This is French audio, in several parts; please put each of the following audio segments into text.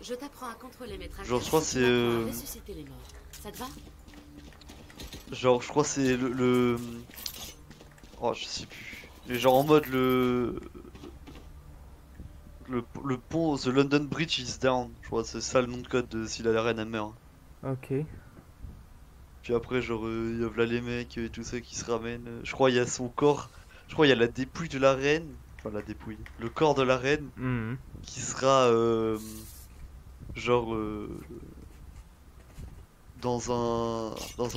Je t'apprends à contrôler mes trackers. Genre je crois c'est ressusciter les morts. Ça te va? genre je crois c'est oh je sais plus. Et genre en mode le pont The London Bridge is down. Je crois c'est ça le nom de code de si la reine elle meurt. Ok. Puis après genre y a là les mecs et tout ça qui se ramènent. Je crois il y a son corps. Je crois il y a la dépouille de la reine. Enfin la dépouille. Le corps de la reine Mhm. qui sera genre dans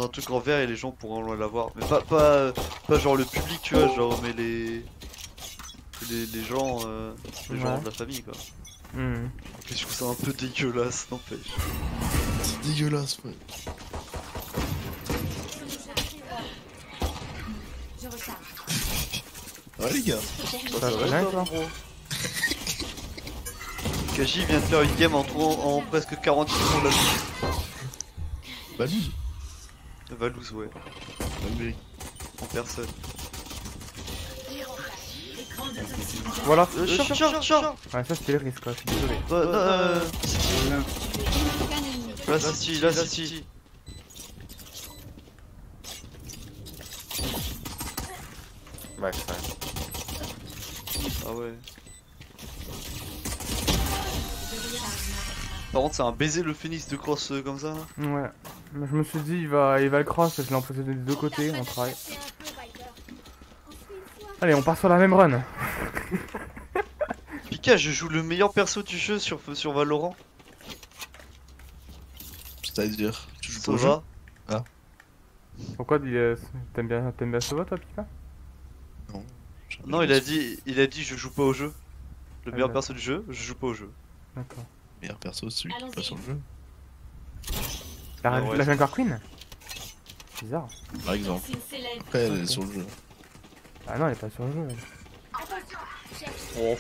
un truc en verre et les gens pourront la voir. Mais pas genre le public tu vois, genre mais les gens gens de la famille quoi. Mhm. Et je trouve ça un peu dégueulasse n'empêche. C'est dégueulasse ouais. Je recharge. Ouais les gars. Ça va bien toi? Kaji vient de faire une game en presque 40 secondes là. Balouz. Valouz ouais. Ouais, En personne. Voilà. Short. Ouais, ça c'était le risque quoi, je suis désolé. Là si. Ouais, c'est vrai. Ah ouais. Par contre c'est un baiser le phénix de cross comme ça là. Ouais. Mais je me suis dit il va le cross, je l'ai empoisonné des deux côtés, on travaille. Allez, on part sur la même run. Pika, je joue le meilleur perso du jeu sur Valorant. C'est-à-dire, tu joues pas au jeu? Sova. Ah. Pourquoi t'aimes bien Sova toi Pika? Non. Non, il a dit je joue pas au jeu. Le meilleur d'accord. perso du jeu, je joue pas au jeu. D'accord. Meilleur perso, c'est celui qui est pas sur le jeu. La Ah ouais. la Jungle Queen? Bizarre. Par exemple. Après, elle est sur le jeu. Ah non, elle est pas sur le jeu. Elle. Oh.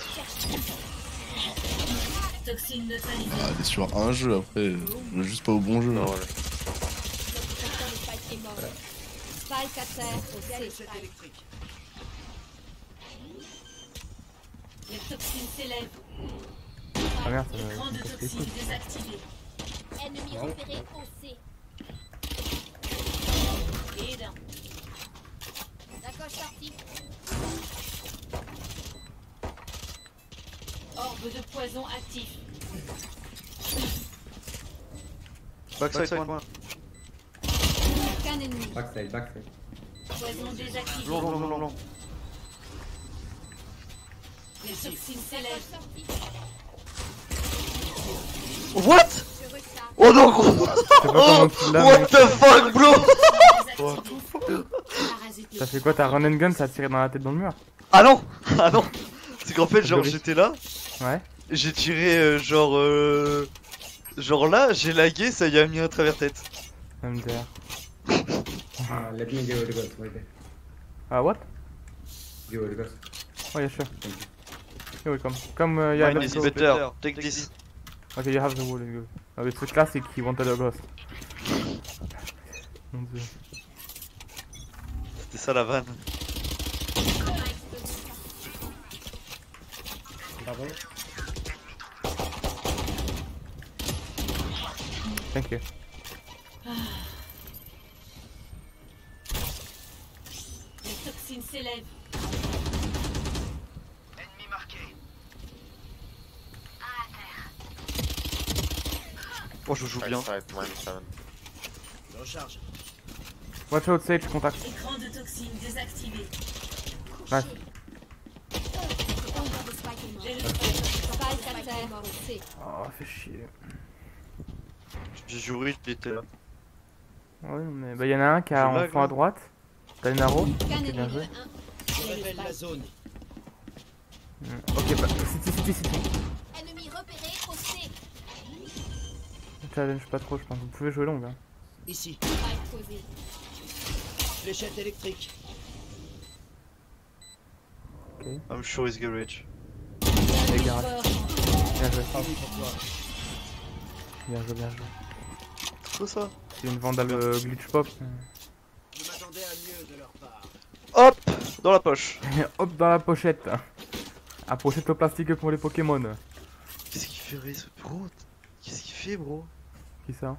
Ah, elle est sur un jeu, après, elle est juste pas au bon jeu. Non, hein. ouais. Spike à terre au C. Les toxines s'élèvent. Ah merde, ça Écran me de casse les toxines couilles. désactivé. Ennemi repéré au C. Et d'un. D'accord, sorti. Orbe de poison actif. Backside point. Aucun ennemi. Backside. Poison désactivé. Long. Les toxines s'élèvent. Sorti. What? Je recharge. Oh non gros. Je sais pas comment tu l'as, What mec. the fuck bro? Parasite. Ça fait quoi ta run and gun? Ça a tiré dans la tête dans le mur? Ah non. C'est qu'en fait genre j'étais là, Ouais. j'ai tiré genre là, j'ai lagué, ça y a mis un travers tête. MDR. Let me give it a go. Right there. Ah what? Give it a go. Oh yeah, sure. You're welcome. Come, yeah, Mine let's is go. better. Take this. Okay, you have the wall, let's go. Oh, it's a classic, he wanted a ghost. Mon dieu. C'était ça la vanne. Pardon? Thank you. Les toxines s'élèvent. Oh je joue bien. Backside, -7. Watch out, Sage, contact. Écran de toxines désactivé. Nice. J'ai le spike. Spike à terre au C. Oh, fait chier. J'ai joué, il était là. Ouais, mais bah y'en a un qui a Je en lag, fond à hein. droite. T'as une arrow. Aucun Ok, bien ennemi. joué. Révèle la zone. Ok, bah, city. Ennemi repéré au C. Challenge pas trop, je pense. Vous pouvez jouer long, hein. Ici, Spike posé. fléchette électrique. I'm sure he's garage. Les gars, bien joué. Ah oui, pour toi. Bien joué. C'est quoi ça? C'est une vandale glitch pop. Je m'attendais à mieux de leur part. Hop! Dans la poche. Hop dans la pochette. Un pochette au plastique pour les Pokémon. Qu'est-ce qu'il fait rire ce gros? Qu'est-ce qu'il fait, bro? Qui ça?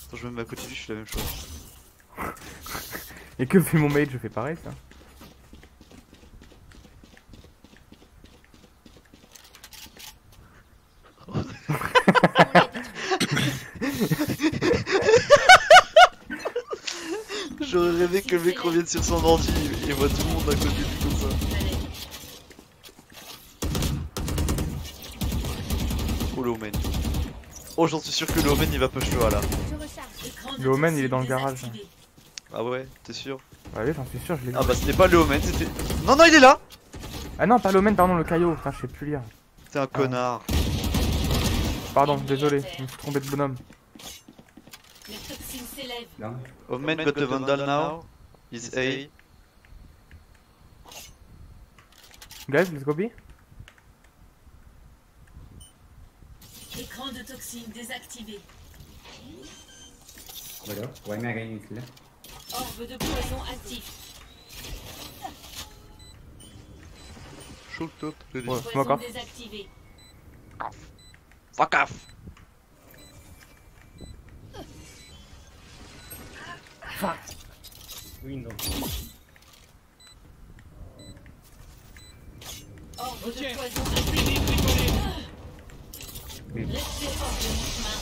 Attends, je me mets à côté de lui, je fais la même chose. Et que fait mon mate? Je fais pareil ça. J'aurais rêvé que le mec revienne sur son ordi et voit tout le monde à côté de lui comme ça. Oh le Omen. Oh j'en suis sûr que le Omen il va push le A là. Je recharge. Le Omen, il est dans le garage. Ah ouais, t'es sûr? Ouais, oui, j'en suis sûr, je l'ai vu. Ah bah c'était pas le Omen, c'était... Non non il est là. Ah non, pas l'Omen, pardon, le Caillot. Putain, je sais plus lire. T'es un connard. Pardon, désolé, je me suis trompé de bonhomme. Les toxines s'élèvent. Long. Omen got the Vandal now. Is A. Guys, let's go B. Écran de toxines désactivé. Voilà. Why me again is left? Orbe de poison actif. Shoot up. Ouais, Poison smoke off. désactivé. Fuck off. Window. Orbe de poison activé. Restez hors de mon chemin.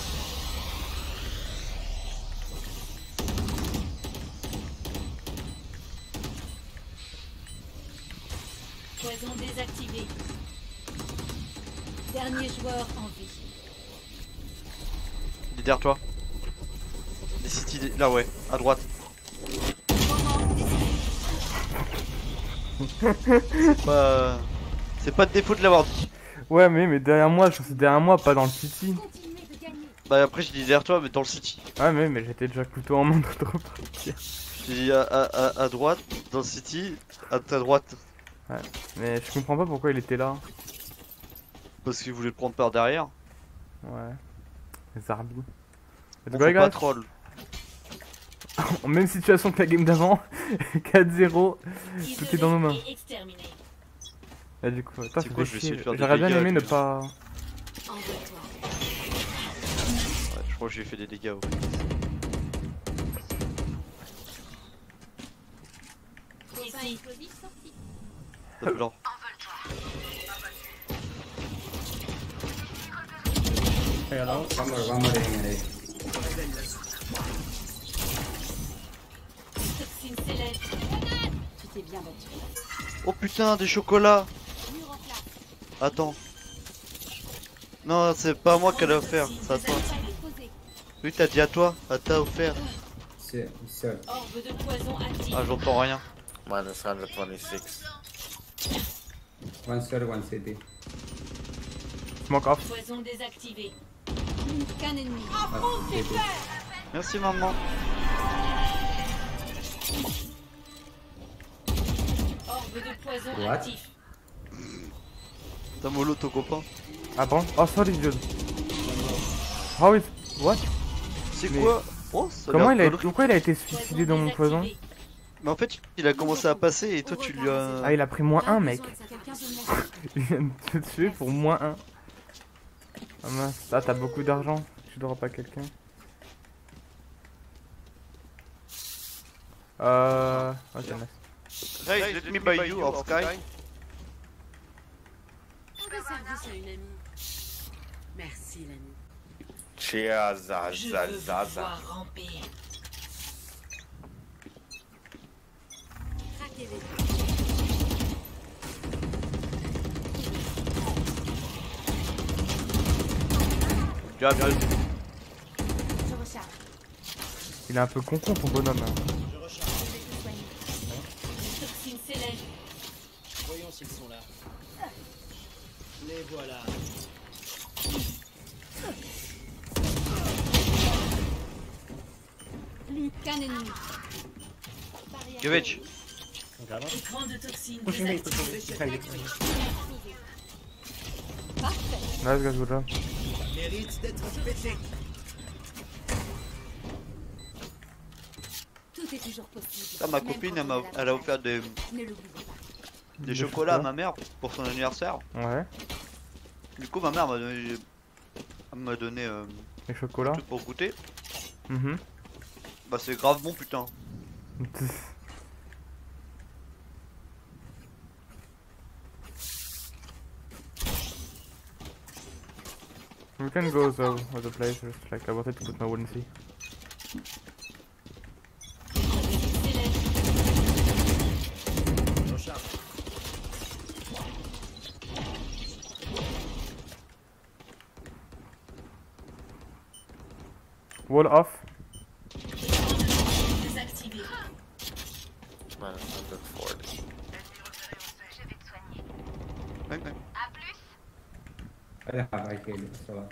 Poison désactivé. Dernier joueur en vie. Il est derrière toi. Les city là ouais, à droite. C'est pas de défaut de l'avoir dit. Ouais, mais derrière moi, je suis derrière moi, pas dans le city. Continuez de gagner. Bah après je dis derrière toi mais dans le city. Ouais, mais j'étais déjà plutôt en main de repartir. Je dis à droite, dans le city, à ta droite. Mais je comprends pas pourquoi il était là. Parce qu'il voulait le prendre par derrière. Ouais. Les Arby. On Let's go, fait pas guys. troll. Même situation que la game d'avant. 4-0. Tout est dans nos mains. Et exterminé. Et du coup, attends, C'est quoi, ça je vais fait essayer de chier. faire des J'aurais bien dégâts aimé ne avec pas. Envoie-toi. Ouais, je crois que j'ai fait des dégâts. Ouais. Copain explosif sorti. Top blanc. Hey, hello. One more in A. Toxines s'élèvent. Tu t'es bien battu. Oh putain, des chocolats. Mur en place. Attends. Non, c'est pas à moi qu'elle a offert, c'est à toi. Posé. Oui, t'as dit à toi, à t'a offert. Sir. Orbe de poison actif. Ah, j'entends rien. Minus 126. One sir, one city. Smoke off. Poison désactivé. Plus qu'un ennemi. City. Merci maman. Orbe de poison What? actif. T'as mollo ton copain. Ah bon? Oh, sorry, dude. How is. What? C'est Mais- quoi? Oh, ça a Comment l'air il a. connerie. Pourquoi il a été suicidé dans mon poison? désactivé. Mais en fait, il a commencé à passer et toi tu lui as... Ah, il a pris moins 1, mec. Quelqu'un peut me mettre. Il vient de te tuer pour moins 1. Ah mince. Ah, t'as beaucoup d'argent. Tu dois pas quelqu'un. Ok, nice. Hey, let me buy you off Sky. On va service à une amie. Merci l'ami. Cheers, za, Je za, veux vous za, za. voir ramper. Craquez les Jab, jab. Je recharge. Il est un peu con ton bonhomme. Hein. Je recharge. Je vais te soigner. Les toxines s'élèvent. Voyons s'ils sont là. Les voilà. Plus qu'un ennemi. Barrière. Gavage. Écran de toxines Pushing me, désactivé. pushing me. Parfait. Nice, guys, good job. Mérite d'être pété. Tout est toujours possible. Ah, ma Même copine, quand on est elle a là, offert des Ne l'oubliez pas. chocolats à chocolats. ma mère pour son anniversaire. Ouais. Du coup, ma mère On m'a donné Les chocolats. tout pour goûter. Mhm. Bah c'est grave bon putain. We can go though, other places, like I wanted to put my wooden sea. J'en charge. Wall off. Désactivé. Minus 140. Ouais, ouais. I have IK, so.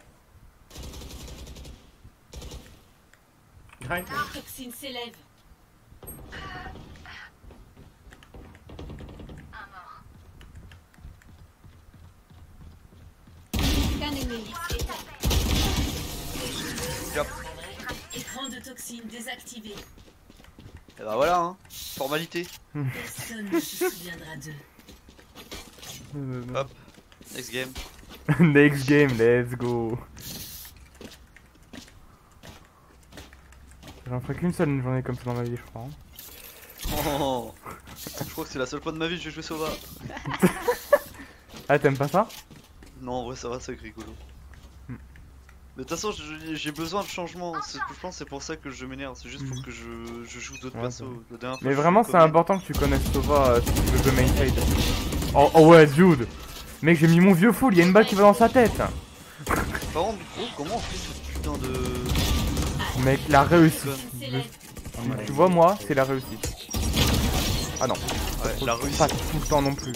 Behind me. Toxine s'élève. Qu'un ennemi. Yep. Écran de toxine désactivé. Et bah voilà hein. Formalité. Personne ne se souviendra d'eux. Hop. Next game. Next game, let's go. J'en ferai qu'une seule une journée comme ça dans ma vie, je crois. Hein. Oh. Je crois que c'est la seule fois de ma vie que j'ai joué Sova. Ah, t'aimes pas ça? Non, en vrai, ça va, c'est rigolo. Hmm. Mais de toute façon, j'ai besoin de changement. Je pense que c'est pour ça que je m'énerve. C'est juste pour que je joue d'autres Ouais, persos. c'est La dernière fois, Mais je vraiment, jouais c'est comme important que tu connaisses Sova si tu veux jouer main side. Oh, oh ouais, dude! Mec, j'ai mis mon vieux full, il y a une balle qui va dans sa tête! Par contre, gros, comment on fait cette putain de. Mec, la réussite! Toxine s'élève. Tu vois, moi, c'est la réussite. Ah non, Ouais, la réussite. pas tout le temps non plus.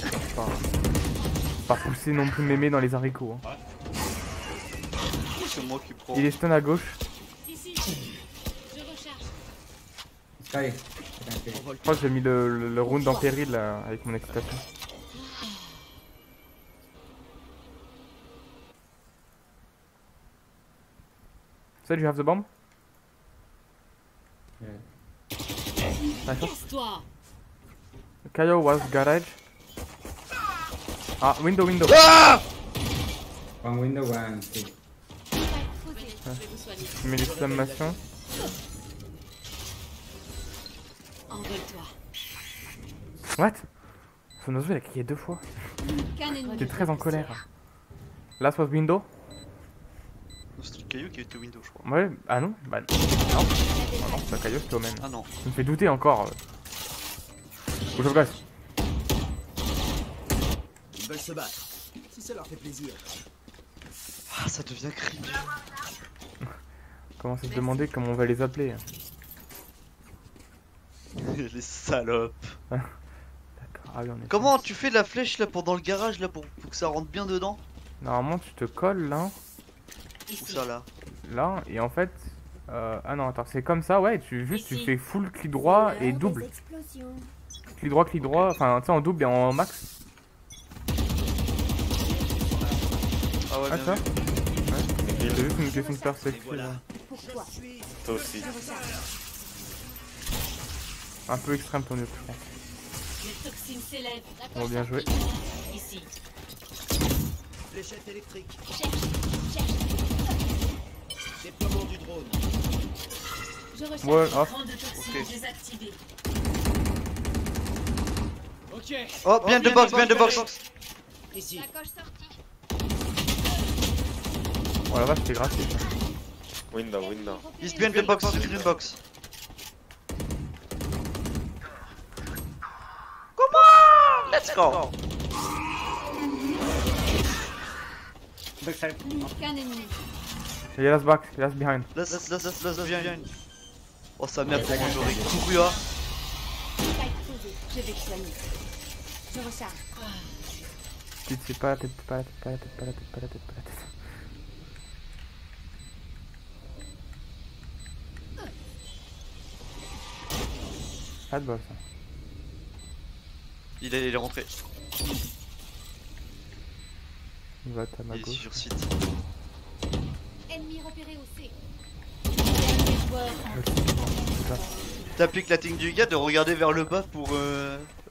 Pas pousser non plus mémé dans les haricots. Hein. C'est moi qui prends. Il est stun à gauche. Ici. Je recharge. Sky. Je crois que j'ai mis le round en péril là, avec mon excitation. So, do you have the bomb? Yeah. Casse-toi. Kayo was garage. Ah, window. Ah One window, one two. Je vais vous soigner. Je mets l'exclamation. Envole-toi. What? Son oiseau il a crié 2 fois. Qu'un ennemi. J'étais très en colère. Last was window. C'est le caillou qui était window, je crois. Ouais, ah non? Bah non. Non, c'est pas Kayo, c'était Omen. Ah non. Ça me fait douter encore. Où je place? Ils veulent se battre. Si ça leur fait plaisir. Ah, ça devient creepy. Commence à se demander comment on va les appeler. Les salopes. D'accord. Ah oui, on est Comment tu fais la flèche là pendant le garage là pour que ça rentre bien dedans? Normalement, tu te colles là, Où ça là? là, et en fait. Ah non, attends, c'est comme ça, ouais. Tu fais full clic droit et double. Clic droit, enfin, tu sais, en double et en max. Ah ouais, Ah, bien ça? vu. Ouais. C'est juste une question de Et perspective. voilà. Pourquoi? Je suis. Toi aussi. Un peu extrême ton yeux, je pense. Les toxines s'élèvent. Bon, bien joué. Ici. Fléchette électrique. Cherche. Déploiement du drone. Je recharge. Wall off. Écran de toxine Ok. désactivé. Ok. Oh, bien de box, bien de box. Ici. La coche sortie. Oh la vache, c'est gratuit. Window. He's behind the box, green box. Come on, let's go. Qu'un ennemi. Et last back, last behind. Let's behind. Oh sa mère, comment j'aurais couru à. Spike posé. Je vais te soigner. Je recharge. C'est pas la tête, pas la tête, pas la tête, pas la tête, pas la tête, pas la tête. Pas de bol ça. Il est rentré. Il va à ma Il est gauche. sur site. Ennemi repéré au C. Dernier joueur. T'appliques la technique du gars de regarder vers le bas pour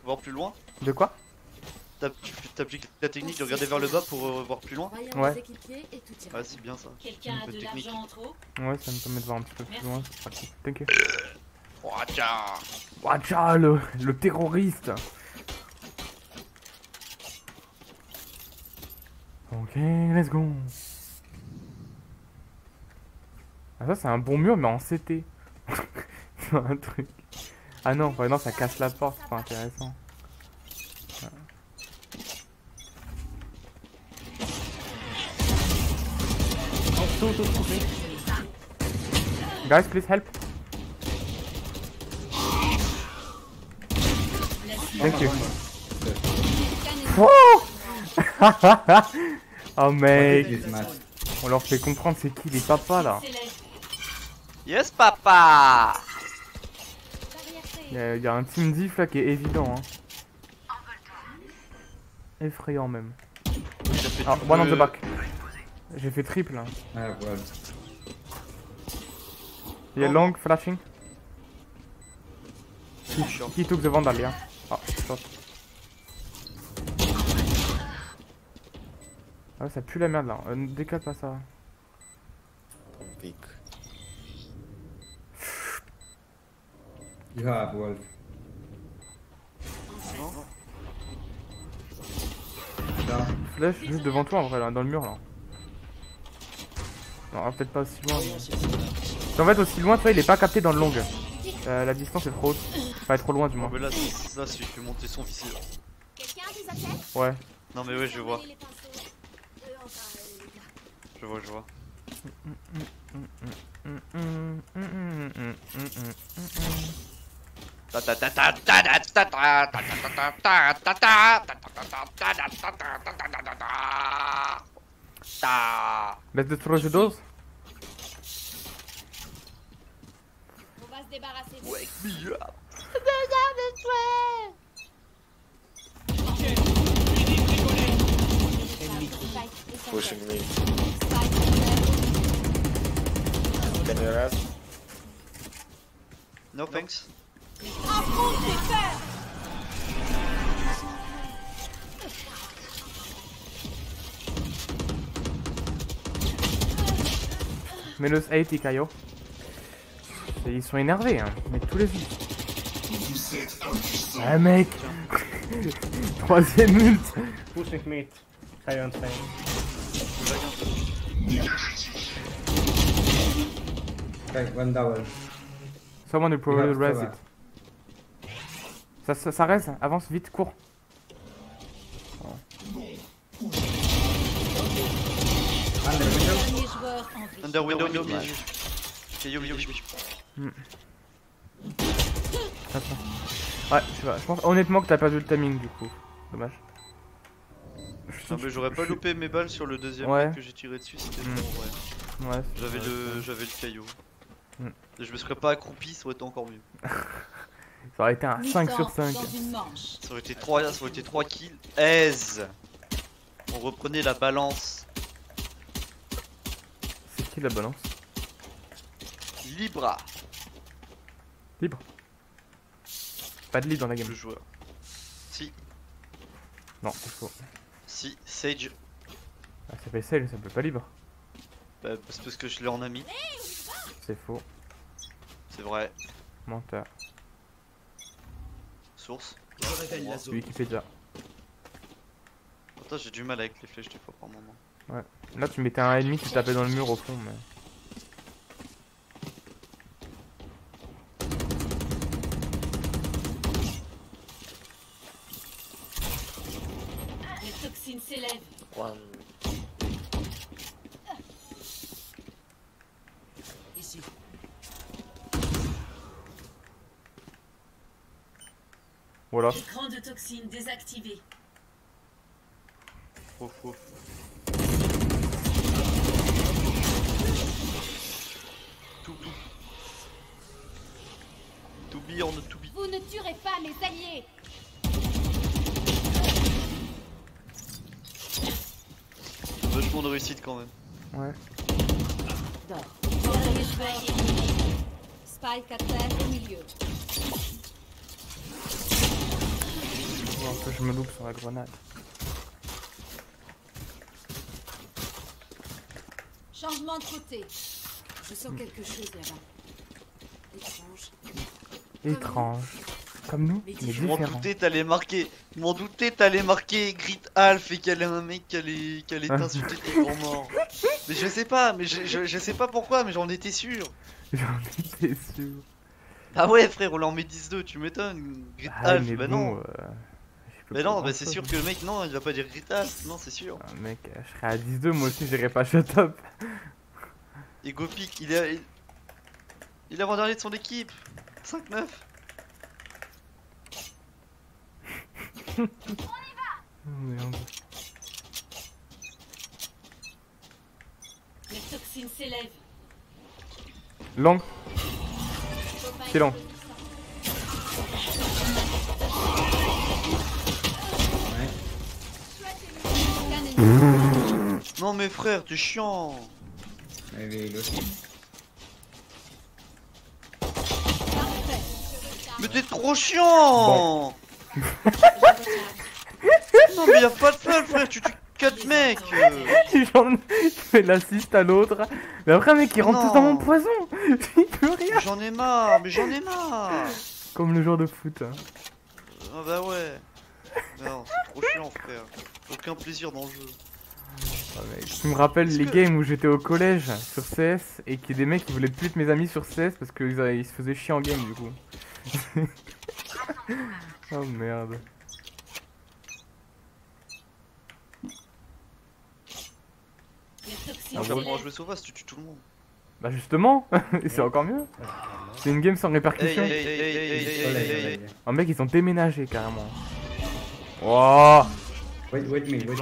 voir plus loin. De quoi? T'appliques la technique de regarder vers le bas pour voir plus loin. Voyons Ouais. les équipiers et tout ira. Ouais, c'est bien ça. Quelqu'un a Bonne de technique. l'argent en trop? Ouais, ça me permet de voir un petit peu plus loin, c'est pratique. Thank you. Watcha, le terroriste. Ok, let's go. Ah ça c'est un bon mur mais en CT. C'est un truc. Ah non, ouais, non ça casse la porte, c'est pas intéressant. Ouais. Guys, please help. Thank you. Oh, oh mec, This match. on leur fait comprendre c'est qui les papas là. Yes, papa! Il y a un team diff là qui est évident. Hein. Effrayant même. Ah, one on the back. J'ai fait triple. Hein. Ah, well. Il y a long flashing. He took the vandal, yeah. Ah, shot. Ah ouais, ça pue la merde là. Décale pas ça. Peak. You have Wolf. Down. Flash juste devant toi en vrai là, dans le mur là. Non, peut-être pas aussi loin. Mais... En fait, aussi loin, tu vois, il est pas capté dans le long. La distance est trop haute. Pas trop loin du Non, moins. mais là, ça, si je fais monter son viseur. Quelqu'un a des assets? Ouais. Non, mais ouais, je vois. Les pinceaux. Je vois. Let's destroy the doors. On va se débarrasser. Wake me up. Pushing me. Can you rest? No thanks. Menos 80 Kaio. Et ils sont énervés, hein. Mais tous les yeux. Ah mec. Troisième ult. Pushing mid. High on time. Okay, one double. Someone will probably You have res cover. it. Ça res, avance vite, cours. Under window. Dernier joueur en vie. Under window, mid. Okay, yo. Attends. Ouais, je pense honnêtement que t'as perdu le timing du coup. Dommage. Non, mais j'aurais pas loupé mes balles sur le deuxième Ouais. mec que j'ai tiré dessus, c'était bon, ouais. Ouais. J'avais le caillou. Mm. Et je me serais pas accroupi, ça aurait été encore mieux. Ça aurait été un 5 sur 5. Dans une manche. Ça aurait été 3 kills. Aise. On reprenait la balance. C'est qui la balance? Libra, Libre. Pas de lead dans la game. le joueur. Si, Non, c'est faux. si, Sage. Ah, ça fait sale, ça peut pas libre. Bah, c'est parce que je l'ai en ami. C'est faux. C'est vrai. Menteur. Source. Je révèle la zone. Wikipédia. Attends, j'ai du mal avec les flèches des fois par moment. Là, tu mettais un ennemi, tu tapais dans le mur au fond, mais. Les toxines s'élèvent. One. Ici. Voilà. Écran de toxines désactivé. Faux. Tout. To be or not to be. Vous ne tuerez pas mes alliés. Vachement de réussite quand même. Ouais. Dernier joueur. Spike à terre au milieu. Faut que je me loupe sur la grenade. Changement de côté. Je sens quelque chose là-bas. Étrange. Étrange. Comme nous, Mais mais Je m'en différent. doutais, t'allais marquer. Je m'en doutais, t'allais marquer Grit Alf et qu'il y avait un mec qui allait t'insulter tes grands morts. Mais je sais pas, mais je sais pas pourquoi, mais j'en étais sûr. J'en étais sûr. Ah ouais, frère, on leur met 10-2, tu m'étonnes. Grit Ah, Alf, mais bah bon, non. j'y peux Bah pas non, bah c'est grand-chose. sûr que le mec, non, il va pas dire Grit Alf, non, c'est sûr. Ah, mec, je serais à 10-2, moi aussi j'irais pas shut up. Et Gopic, il est avant-dernier de son équipe. 5-9. Oh, merde. Les toxines s'élèvent. Long, c'est long. Non mais frère, t'es chiant. Maybe Lucy. Mais t'es trop chiant. Non mais y'a pas de fun, frère, tu tues 4 mecs. J'en fais l'assist à l'autre. Mais après, mec, il rentre Non. tous dans mon poison. Il peut rien. Mais j'en ai marre, mais j'en ai marre. Comme le joueur de foot. Hein. Ah bah ouais. Non, c'est trop chiant, frère. Aucun plaisir dans le jeu. Ah, mec, tu me rappelles les games où j'étais au collège sur CS et qu'il y a des mecs qui voulaient plus être mes amis sur CS parce qu'ils se faisaient chier en game du coup. Oh merde. Les toxines Moi j'apprends à s'élèvent. jouer sauvage, tu tues tout le monde. Bah justement, c'est encore mieux. C'est une game sans répercussion. Hey. Un mec, ils ont déménagé carrément. Wow. Wait me. Spike.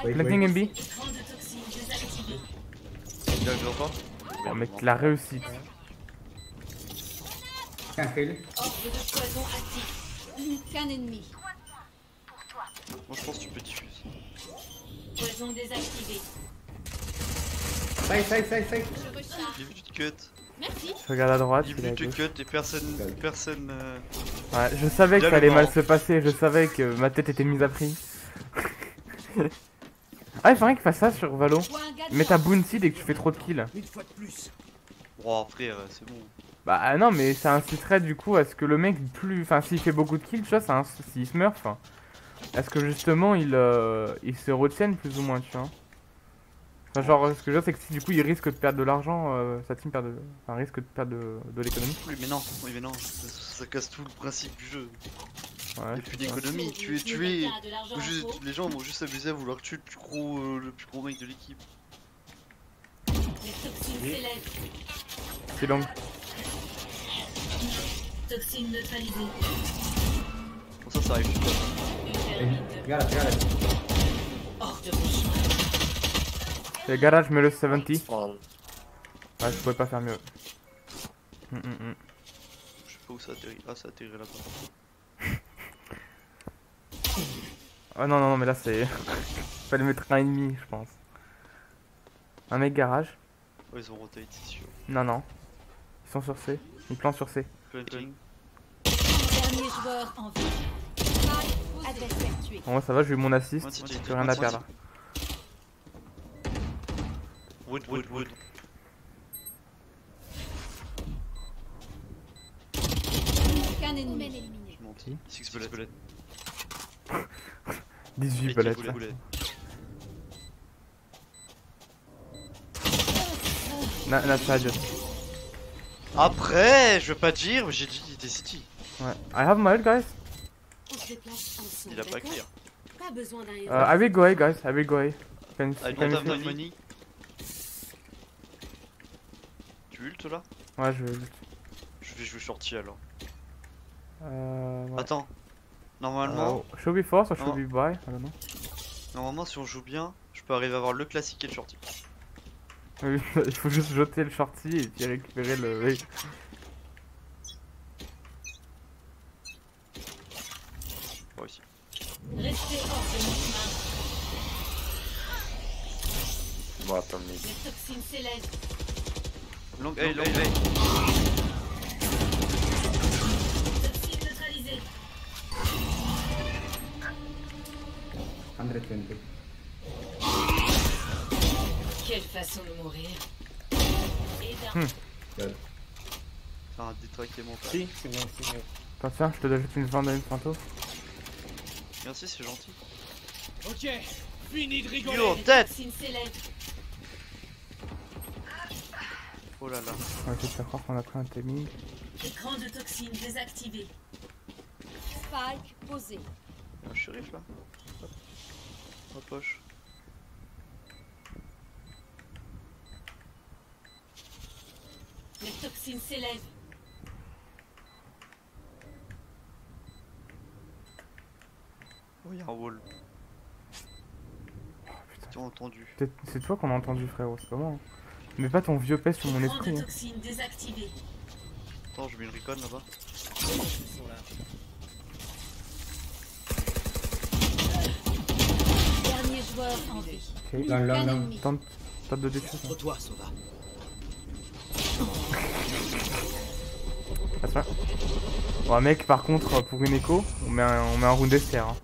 Wait, Planting MB. Écran de toxines désactivé. Bien que j'entends. Oh mec, la réussite. Can't kill. Ordre de poison actif. Qu'un ennemi. Moi je pense que tu peux diffuser. Poison désactivé. Side. Je recharge. J'ai vu du cut. Merci. Je regarde à droite, J'ai il est à vu du gauche. cut et personne. Ouais, je savais que Bien ça le allait mal mort. se passer, je savais que ma tête était mise à prix. Ah, il faudrait qu'il fasse ça sur Valo. Point gadget. Mets ta bounty dès que tu fais trop de kills. Une fois de plus. Oh frère, c'est bon. Bah non, mais ça inciterait du coup à ce que le mec plus... Enfin, s'il fait beaucoup de kills, tu vois, s'il smurf, est-ce que justement il se retienne plus ou moins, tu vois. Enfin, genre, ce que je veux dire, c'est que si du coup il risque de perdre de l'argent, sa team risque de perdre de l'économie. Oui mais non, ça casse tout le principe du jeu. Ouais, Y'a plus d'économie, tu es. De l'argent en Juste, trop. les gens vont juste s'amuser à vouloir tuer le plus gros mec de l'équipe. Les toxines s'élèvent. c'est long. Toxines neutralisées. Pour ça arrive. Got it. Hors de mon chemin. C'est garage, mets le 70. Fun. Ouais, je pouvais pas faire mieux. Je sais pas où ça atterrit. Ah, ça atterrit là-bas. Oh non, mais là c'est... Fallait mettre un ennemi, je pense. Un mec garage. Ouais, ils ont rotate, c'est sûr. Non. Ils sont sur C. Ils plantent sur C. Planting. Dernier joueur en vie. Spike. Adversaire tué. Bon, moi ça va, j'ai eu mon assist. One city, J'ai rien à perdre. Wood. Qu'un ennemi éliminé. Je monte. 6 bullets. 18 Et bullets. bullet. Na side. Après, je veux pas dire, mais j'ai dit il était city. Ouais. I have my ult, guys. On se déplace ensemble. Il a pas d'accord? clear. Pas besoin d'un héros. I will go A, guys. I will go A. Can I can don't you have see? no money. Tu ult là? Ouais, je vais ult. Je vais jouer shorty alors. Ouais. Attends. Normalement, Should we force or should Non. we buy? I don't know. normalement si on joue bien, je peux arriver à avoir le classique et le shorty. Oui, il faut juste jeter le shorty et puis récupérer le... Oui. Moi aussi. Restez hors de mon chemin. Bottom mid. Les toxines s'élèvent. Long A. Toxines neutralisées. 120. Quelle façon de mourir. Et d'un Good. C'est un détraquement. Si, c'est bien, c'est bien. Attends, tiens, je te donne juste une vendette tantôt. Merci, c'est gentil. Ok, fini de rigoler. Yo, tête. toxine s'élève. Oh là là. On va essayer de faire croire qu'on a pris un timing. Écran de toxine désactivé. Spike posé. Il y a un shérif là. Hop. Ma poche. Les toxines s'élèvent. Oh, il y a un wall. Tu as entendu. C'est toi qu'on a entendu, frérot, c'est pas moi. Hein. Mets pas ton vieux pèse sur mon Écran esprit. de Hein. toxine désactivé. Attends, je mets une recon là-bas. Ils sont là. Dernier joueur en vie. Ok. Long, long, Un long. ennemi. Tente de détruire. Contre toi, Sova. Passe là. Bon, mec, par contre, pour une écho, on met un round SR. Hein.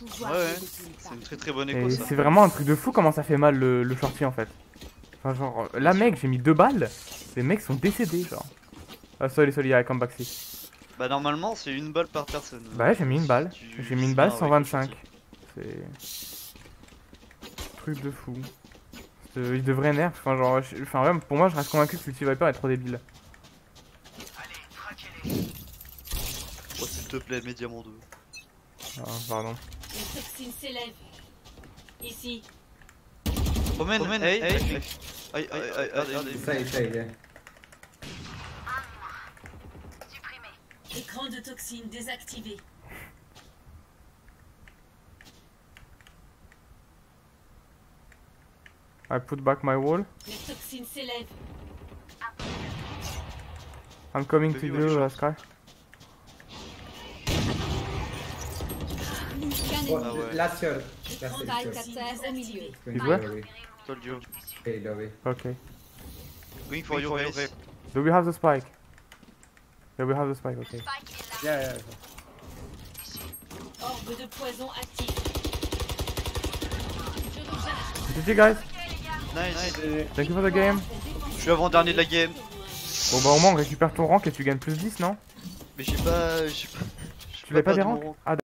Mon pouvoir Ouais, se ouais. décline C'est pas. une très bonne écho Et ça. c'est vraiment un truc de fou comment ça fait mal le shorty en fait. Enfin, genre, là, mec, j'ai mis 2 balles. Les mecs sont décédés, genre. Ah, sorry, I come back si. Bah normalement c'est une balle par personne. Bah, ouais, j'ai mis une balle. Tu- J'ai mis une c'est balle, pas 125. avec C'est. Truc de fou. Il devrait nerf. Enfin, genre, enfin, ouais, pour moi, je reste convaincu que Ulti Viper est trop débile. Oh s'il te plaît, Médiamant 2. Ah, pardon. Les toxines s'élèvent. Ici. Omen, hey, hey. Aïe, aïe, Side, yeah. Écran de toxine désactivé. I put back my wall. Les toxines s'élèvent. I'm coming to Vas-y, you, ouais, Sky. Qu'un Oh, ennemi. ouais. last shot. Écran Last de shot. toxine Au milieu. désactivé. Going where? lobby. Told you. Hey, lobby. Ok. Going for your race. Do we have the spike? Yeah, we have the spike, ok. Yeah, yeah. Orbe de poison actif. GG, guys. Nice. Thank you for the game. Je suis avant-dernier de la game. Bon, bah, au moins, on récupère ton rank et tu gagnes plus 10, non? Mais j'ai pas. Tu l'avais pas des de mon ranks? rank. Ah,